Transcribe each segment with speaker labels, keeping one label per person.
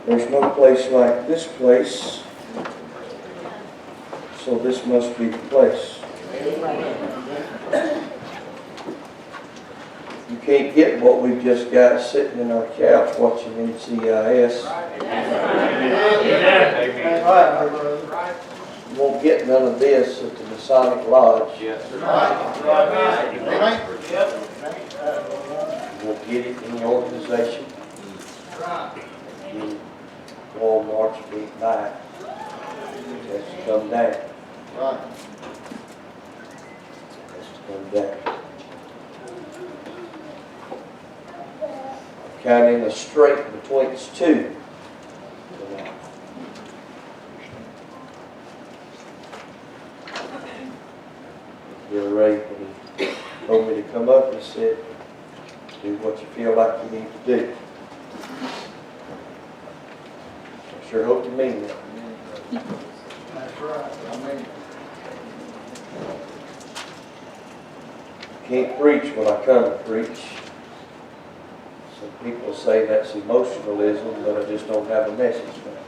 Speaker 1: There's no place like this place, so this must be the place. You can't get what we've just got sitting in our couch watching NCIS. You won't get none of this at the Masonic Lodge. You won't get it in the organization. You Walmart's beat back. It has to come down. It has to come down. I'm counting the straight between its two. Brother Ray, when he told me to come up, he said, do what you feel like you need to do. I sure hope you mean that.
Speaker 2: That's right. I mean,
Speaker 1: I can't preach what I come to preach. Some people say that's emotionalism, but I just don't have a message now.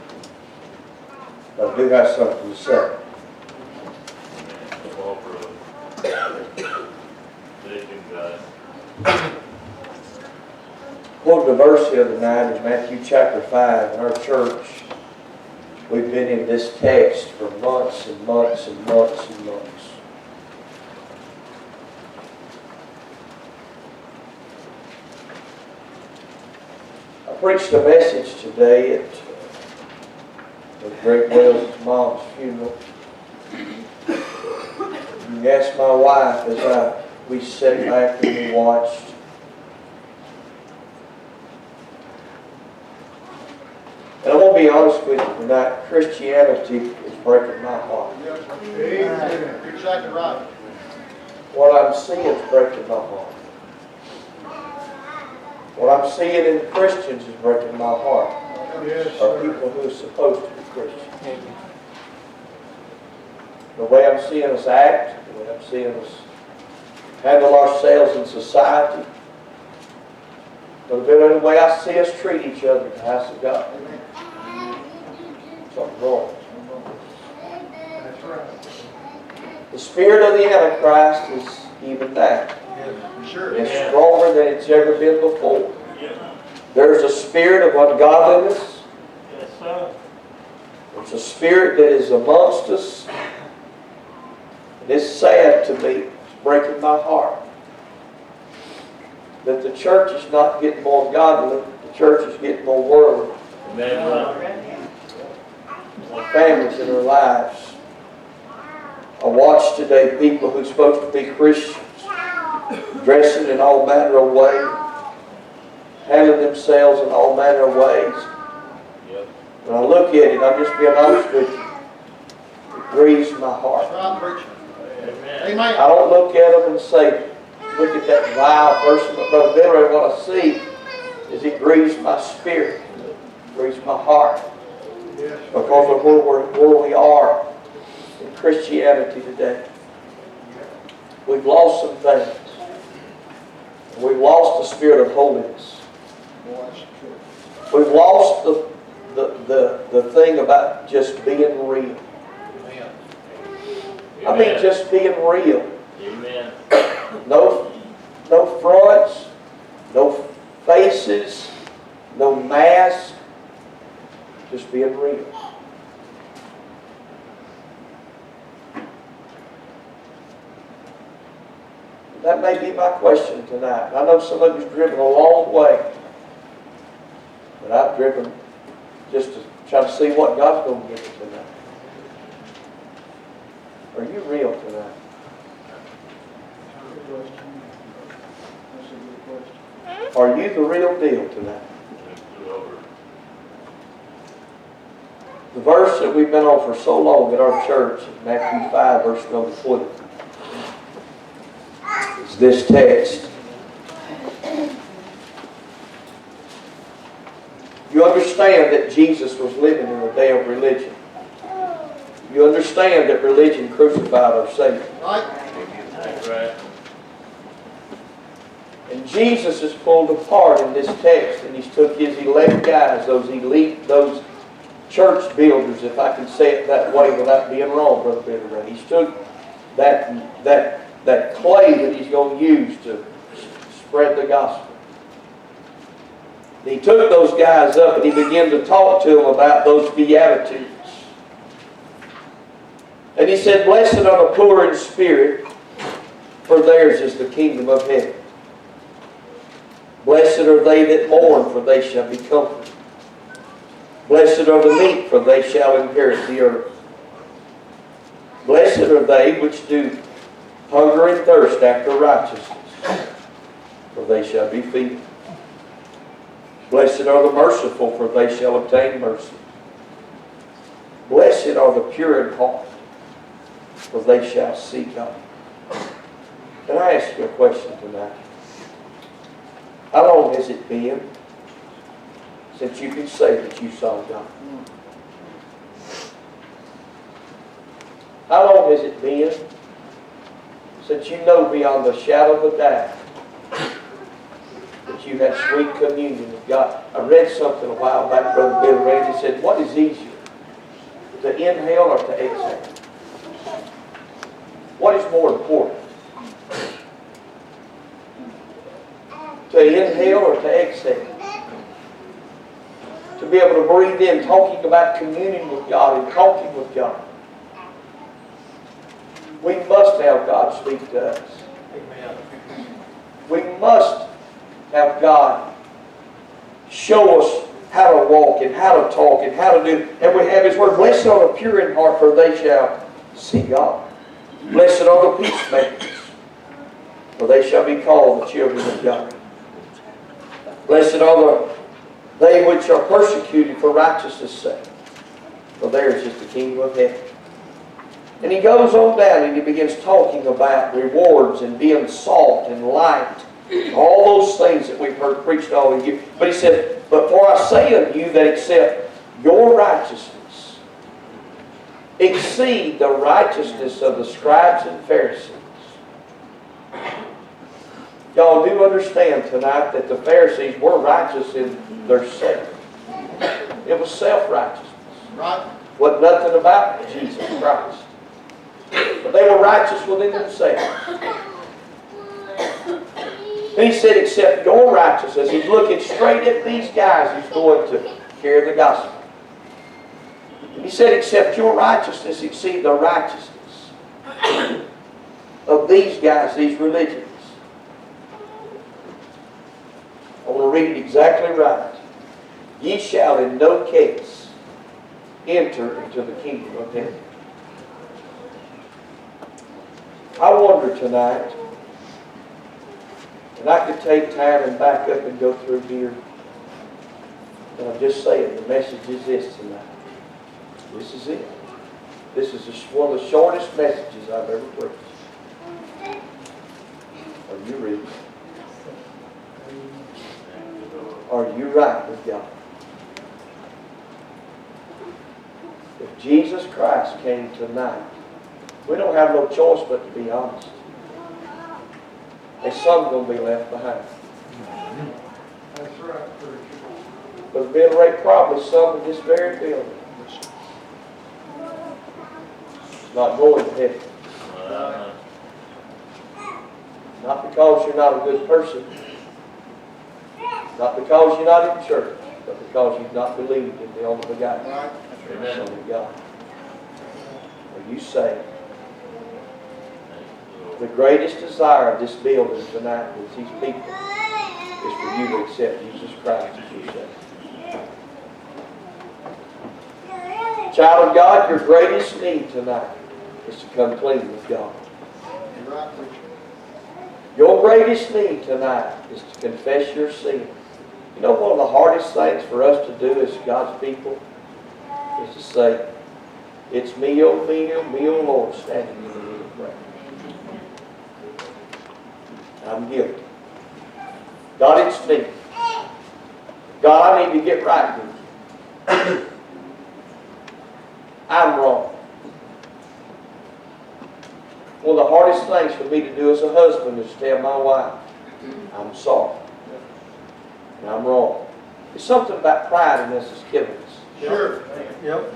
Speaker 1: But I do have something to say. Quote the verse the other night is Matthew chapter 5. In our church, we've been in this text for months and months and months and months. I preached a message today at Greg Wells' mom's funeral. You asked my wife as we sat back and we watched. And I'm going to be honest with you tonight, Christianity is breaking my heart.
Speaker 2: Amen. You're exactly right.
Speaker 1: What I'm seeing is breaking my heart. What I'm seeing in Christians is breaking my heart.
Speaker 2: Yes,
Speaker 1: Are people who are supposed to be Christians. The way I'm seeing us act, the way I'm seeing us handle ourselves in society, a little bit of the way I see us treat each other in the house of God. Something wrong.
Speaker 2: That's right.
Speaker 1: The spirit of the Antichrist is even now.
Speaker 2: Sure.
Speaker 1: It's stronger than it's ever been before. There's a spirit of ungodliness.
Speaker 3: Yes, sir.
Speaker 1: There's a spirit that is amongst us. And it's sad to me. It's breaking my heart that the church is not getting more godly. The church is getting more worldly. More families in their lives. I watched today people who are supposed to be Christians dressing in all manner of ways, handling themselves in all manner of ways. When I look at it, I'm just being honest with you, it grieves my heart.
Speaker 2: Amen.
Speaker 1: I don't look at them and say, look at that vile person, but Brother Billy, what I see is it grieves my spirit, it grieves my heart, because of where we are in Christianity today. We've lost some things. We've lost the spirit of holiness. We've lost the thing about just being real. I mean, just being real.
Speaker 3: Amen.
Speaker 1: No fronts, no faces, no mask. Just being real. That may be my question tonight. I know some of you's driven a long way, but I've driven just to try to see what God's going to give me tonight. Are you real tonight? Are you the real deal tonight? The verse that we've been on for so long at our church is Matthew 5, verse number 20. It's this text. You understand that Jesus was living in the day of religion. You understand that religion crucified our Savior.
Speaker 2: Right.
Speaker 3: That's right.
Speaker 1: And Jesus is pulled apart in this text, and He's took His elect guys, those elite, those church builders, if I can say it that way without being wrong, Brother Billy Ray. He's took that clay that He's going to use to spread the gospel. And He took those guys up and He began to talk to them about those Beatitudes. And He said, "Blessed are the poor in spirit, for theirs is the kingdom of heaven. Blessed are they that mourn, for they shall be comforted. Blessed are the meek, for they shall inherit the earth. Blessed are they which do hunger and thirst after righteousness, for they shall be filled. Blessed are the merciful, for they shall obtain mercy. Blessed are the pure in heart, for they shall see God." Can I ask you a question tonight? How long has it been since you can say that you saw God? How long has it been since you know beyond the shadow of a doubt that you had sweet communion with God? I read something a while back, Brother Billy Ray, and he said, what is easier, to inhale or to exhale? What is more important? To inhale or to exhale? To be able to breathe in, talking about communion with God and talking with God. We must have God speak to us. Amen. We must have God show us how to walk and how to talk and how to do. And we have His Word. Blessed are the pure in heart, for they shall see God. Blessed are the peacemakers, for they shall be called the children of God. Blessed are they which are persecuted for righteousness' sake, for theirs is the kingdom of heaven. And he goes on down and he begins talking about rewards and being salt and light, all those things that we've heard preached all of you. But he said, "But for I say unto you that except your righteousness exceed the righteousness of the scribes and Pharisees." Y'all do understand tonight that the Pharisees were righteous in their self. It was self-righteousness.
Speaker 2: Right.
Speaker 1: Wasn't nothing about Jesus Christ. But they were righteous within themselves. And he said, except your righteousness. He's looking straight at these guys who's going to carry the gospel. And he said, except your righteousness exceed the righteousness of these guys, these religions. I want to read it exactly right. Ye shall in no case enter into the kingdom of heaven. I wonder tonight, and I could take time and back up and go through here, but I'm just saying the message is this tonight. This is it. This is one of the shortest messages I've ever preached. Are you ready? Are you right with God? If Jesus Christ came tonight, we don't have no choice but to be honest. There's some going to be left behind.
Speaker 2: That's right.
Speaker 1: But Bill Ray, probably some in this very building, not going to heaven. Not because you're not a good person. Not because you're not in church, but because you've not believed in the only begotten Son of God. Are you saved? The greatest desire of this building tonight with these people is for you to accept Jesus Christ as your Savior. Child of God, your greatest need tonight is to come clean with God. Your greatest need tonight is to confess your sin. You know, one of the hardest things for us to do as God's people is to say, it's me, oh Lord, standing in the need of prayer. I'm guilty. God, it's me. God, I need to get right with you. I'm wrong. One of the hardest things for me to do as a husband is to tell my wife, I'm sorry. And I'm wrong. There's something about pride in us that's killing us.
Speaker 2: Sure. Yep.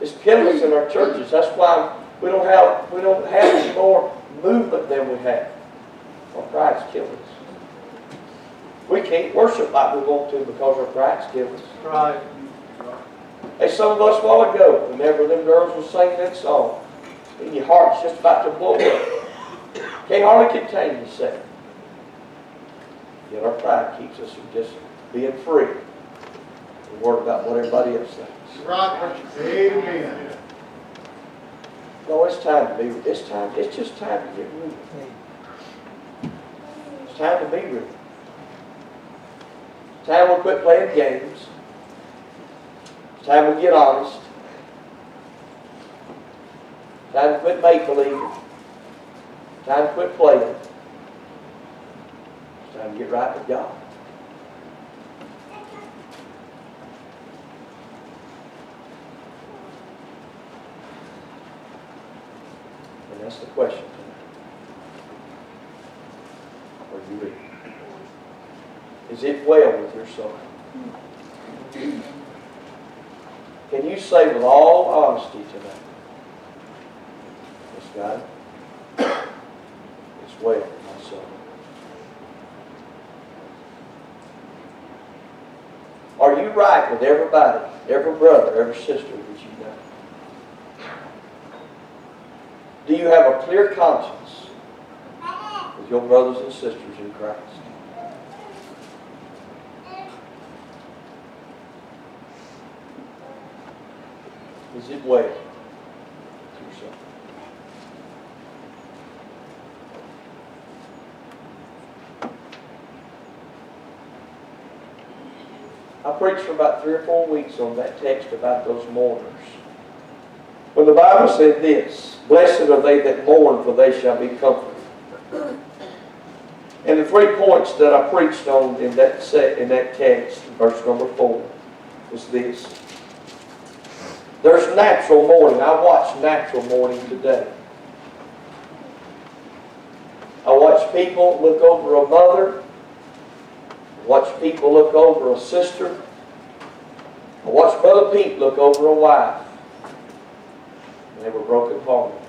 Speaker 1: It's killing us in our churches. That's why we don't have any more movement than we have. Our pride's killing us. We can't worship like we want to because our pride's killing us.
Speaker 2: Right.
Speaker 1: Hey, some of us a while ago, whenever them girls were singing that song, and your heart's just about to blow up. Can't hardly contain yourself. Yet our pride keeps us from just being free and worry about what everybody else thinks.
Speaker 2: Right. Amen.
Speaker 1: No, it's time to be. It's just time to get real. It's time to be real. It's time we quit playing games. It's time we get honest. It's time to quit make-believe. It's time to quit playing. It's time to get right with God. And that's the question tonight. Are you ready? Is it well with your soul? Can you say with all honesty tonight, yes, God, it's well with my soul? Are you right with everybody, every brother, every sister that you know? Do you have a clear conscience with your brothers and sisters in Christ? Is it well with yourself? I preached for about 3 or 4 weeks on that text about those mourners. When the Bible said this, "Blessed are they that mourn, for they shall be comforted." And the 3 points that I preached on in that text, verse number 4, was this. There's natural mourning. I watch natural mourning today. I watch people look over a mother. I watch people look over a sister. I watch Brother Pete look over a wife. And they were brokenhearted.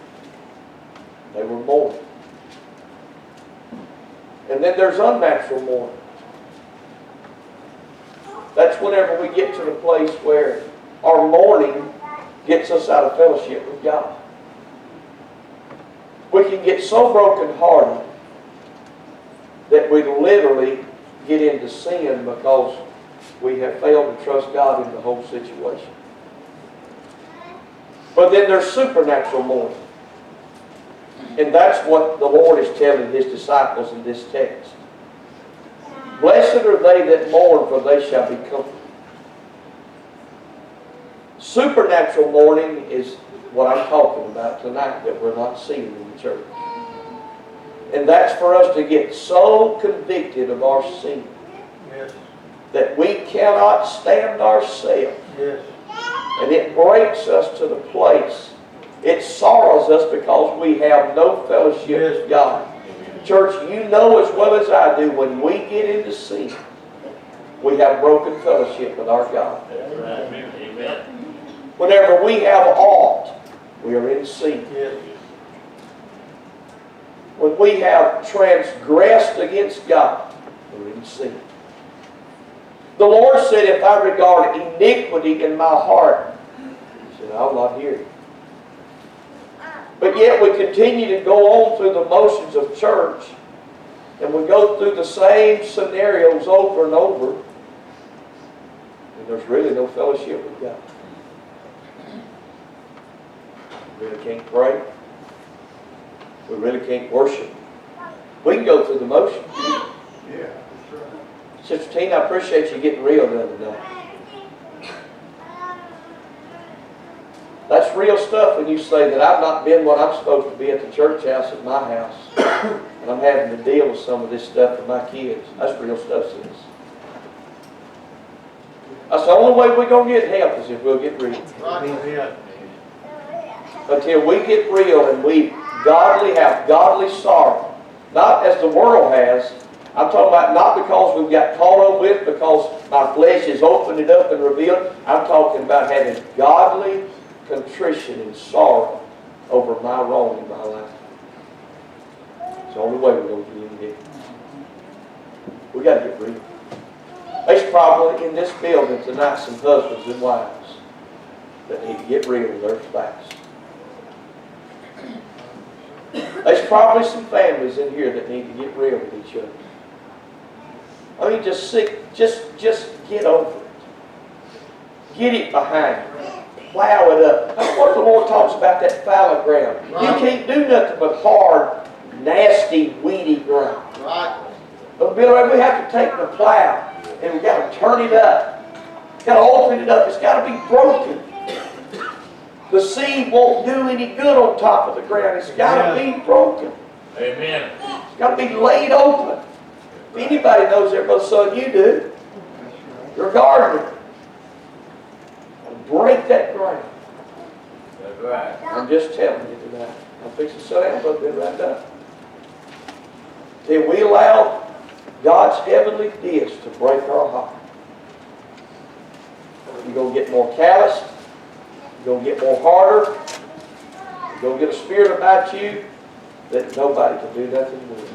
Speaker 1: They were mourning. And then there's unnatural mourning. That's whenever we get to the place where our mourning gets us out of fellowship with God. We can get so brokenhearted that we literally get into sin because we have failed to trust God in the whole situation. But then there's supernatural mourning. And that's what the Lord is telling His disciples in this text. Blessed are they that mourn, for they shall be comforted. Supernatural mourning is what I'm talking about tonight that we're not seeing in the church. And that's for us to get so convicted of our sin,
Speaker 2: Yes.
Speaker 1: that we cannot stand ourselves.
Speaker 2: Yes.
Speaker 1: And it breaks us to the place. It sorrows us because we have no fellowship with God. Church, you know as well as I do, when we get into sin, we have broken fellowship with our God.
Speaker 3: Amen.
Speaker 1: Whenever we have aught, we are in sin.
Speaker 2: Yes.
Speaker 1: When we have transgressed against God, we're in sin. The Lord said, if I regard iniquity in my heart, He said, I'll not hear you. But yet we continue to go on through the motions of church, and we go through the same scenarios over and over, and there's really no fellowship with God. We really can't pray. We really can't worship. We can go through the motions.
Speaker 2: Yeah, that's right.
Speaker 1: Sister Tina, I appreciate you getting real the other day. That's real stuff when you say that I've not been what I'm supposed to be at the church house at my house. And I'm having to deal with some of this stuff with my kids. That's real stuff, sis. That's the only way we're going to get help is if we'll get real.
Speaker 2: Right.
Speaker 1: Until we get real and we have godly sorrow Not as the world has. I'm talking about not because we've got caught up with, because my flesh is opened it up and revealed. I'm talking about having godly contrition and sorrow over my wrong in my life. It's the only way we're going to get in here. We got to get real. There's probably in this building tonight some husbands and wives that need to get real with their spouse. There's probably some families in here that need to get real with each other. I mean, just get over it. Get it behind you. Plow it up. That's what the Lord talks about, that fallow ground. Right. You can't do nothing but hard, nasty, weedy ground.
Speaker 2: Right.
Speaker 1: But Bill, we have to take the plow and we've got to turn it up. We've got to open it up. It's got to be broken. The seed won't do any good on top of the ground. It's got to be broken.
Speaker 3: Amen.
Speaker 1: It's got to be laid open. If anybody knows that, Brother Son, you do. You're a gardener. Break that ground.
Speaker 3: That's right.
Speaker 1: I'm just telling you tonight. I'm fixing to sit down, but been right down. Till we allow God's heavenly gifts to break our heart, you're going to get more calloused. You're going to get more harder. You're going to get a spirit about you that nobody can do nothing with.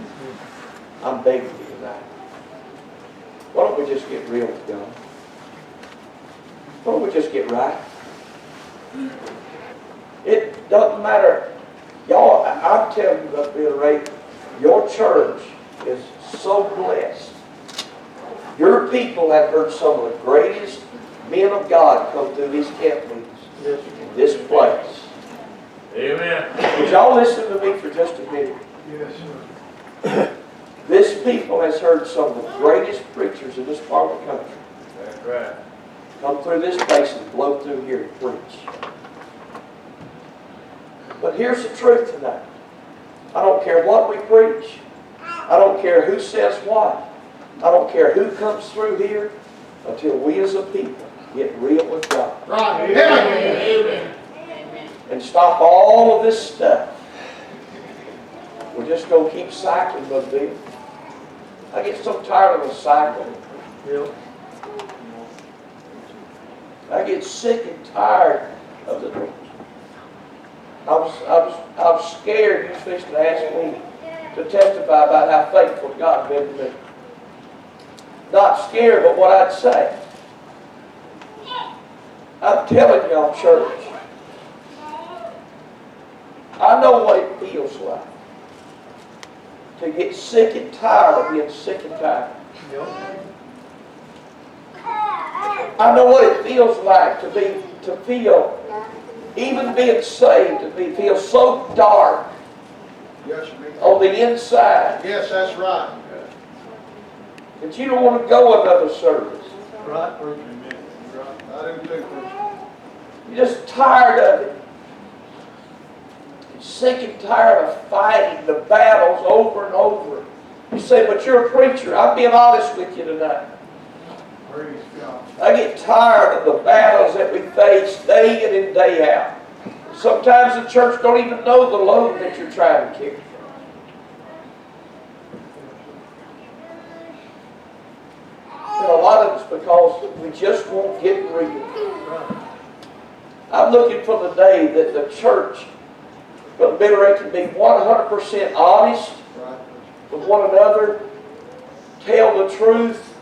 Speaker 1: I'm begging you tonight. Why don't we just get real with God? Why don't we just get right? It doesn't matter. Y'all, I'm telling you, Brother Bill Ray, your church is so blessed. Your people have heard some of the greatest men of God come through these camp meetings in this place.
Speaker 3: Amen.
Speaker 1: Would y'all listen to me for just a minute?
Speaker 2: Yes, sir.
Speaker 1: This people has heard some of the greatest preachers in this part of the country
Speaker 3: That's right.
Speaker 1: come through this place and blow through here and preach. But here's the truth tonight. I don't care what we preach. I don't care who says what. I don't care who comes through here until we as a people get real with God.
Speaker 2: Right.
Speaker 3: Amen.
Speaker 1: And stop all of this stuff. We're just going to keep cycling, Brother Bill. I get so tired of the cycle.
Speaker 2: Yep.
Speaker 1: I get sick and tired of the dreams. I was scared you was fixing to ask me to testify about how faithful God has been to me. Not scared, but what I'd say. I'm telling y'all, church, I know what it feels like to get sick and tired of being sick and tired.
Speaker 2: Yep.
Speaker 1: I know what it feels like to feel, even being saved, to feel so dark
Speaker 2: Yes, sir.
Speaker 1: on the inside
Speaker 2: Yes, that's right.
Speaker 1: that you don't want to go another service.
Speaker 2: Right, preacher. Right. I do too, preacher.
Speaker 1: You're just tired of it. You're sick and tired of fighting the battles over and over. You say, but you're a preacher. I'm being honest with you tonight.
Speaker 2: Praise God.
Speaker 1: I get tired of the battles that we face day in and day out. Sometimes the church don't even know the load that you're trying to carry. And a lot of it's because we just won't get real. I'm looking for the day that the church, Brother Bill, can be 100% honest
Speaker 2: Right.
Speaker 1: with one another, tell the truth,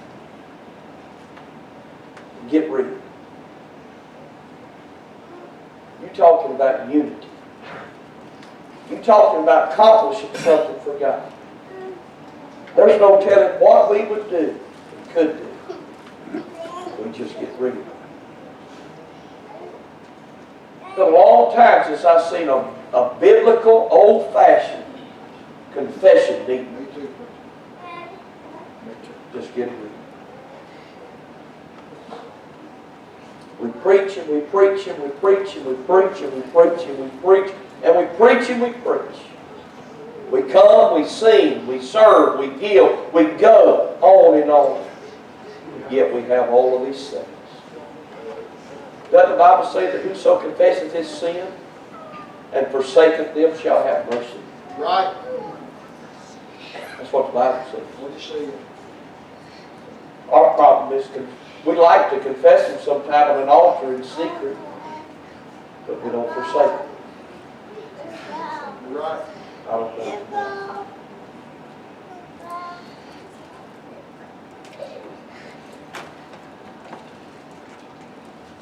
Speaker 1: and get real. You're talking about unity. You're talking about accomplishing something for God. There's no telling what we would do, we could do. We just get real. It's been a long time since I've seen a biblical, old-fashioned confession meeting.
Speaker 2: Me too, preacher.
Speaker 1: Just get real. We preach and we preach and we preach and we preach and we preach and we preach and we preach and we preach. We come, we sing, we serve, we give, we go on and on. Yet we have all of these things. Doesn't the Bible say that whoso confesseth his sin and forsaketh them shall have mercy?
Speaker 2: Right.
Speaker 1: That's what the Bible says.
Speaker 2: What'd you say?
Speaker 1: Our problem is we like to confess Him sometime on an altar in secret, but we don't forsake Him.
Speaker 2: Right.
Speaker 1: I don't know.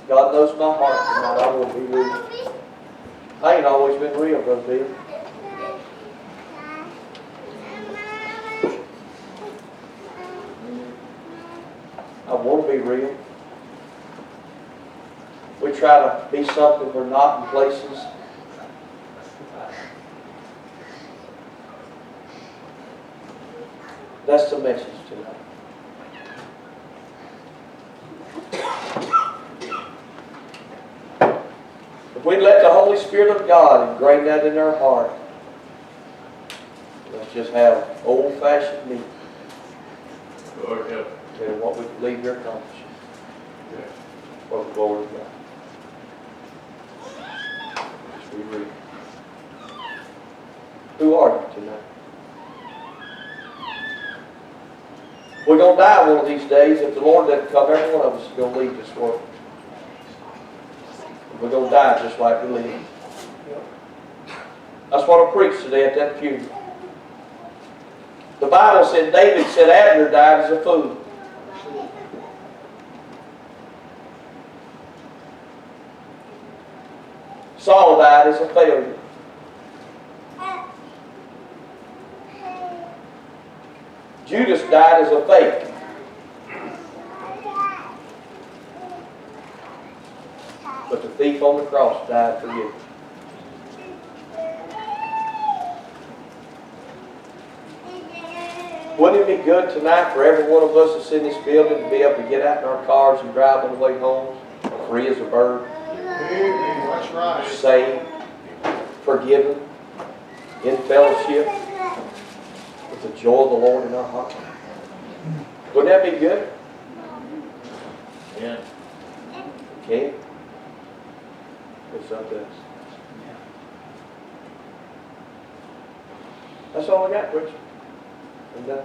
Speaker 1: God knows my heart tonight. I will be real. I ain't always been real, Brother Bill. I want to be real. We try to be something we're not in places. That's the message tonight. If we let the Holy Spirit of God ingrain that in our heart, let's just have old-fashioned meat.
Speaker 3: Lord help.
Speaker 1: And what we can leave here accomplishing. For the glory of God. Just we read. Who are you tonight? We're going to die one of these days. If the Lord doesn't come, every one of us is going to leave this world. We're going to die just like we live. That's what I preached today at that funeral. The Bible said, David said Abner died as a fool. Saul died as a failure. Judas died as a fake. But the thief on the cross died for you. Wouldn't it be good tonight for every one of us that's in this building to be able to get out in our cars and drive on the way home, free as a bird,
Speaker 2: That's right.
Speaker 1: saved, forgiven, in fellowship, with the joy of the Lord in our heart? Wouldn't that be good?
Speaker 3: Yeah.
Speaker 1: Okay. It's up to us. That's all I got, Richard. I'm done.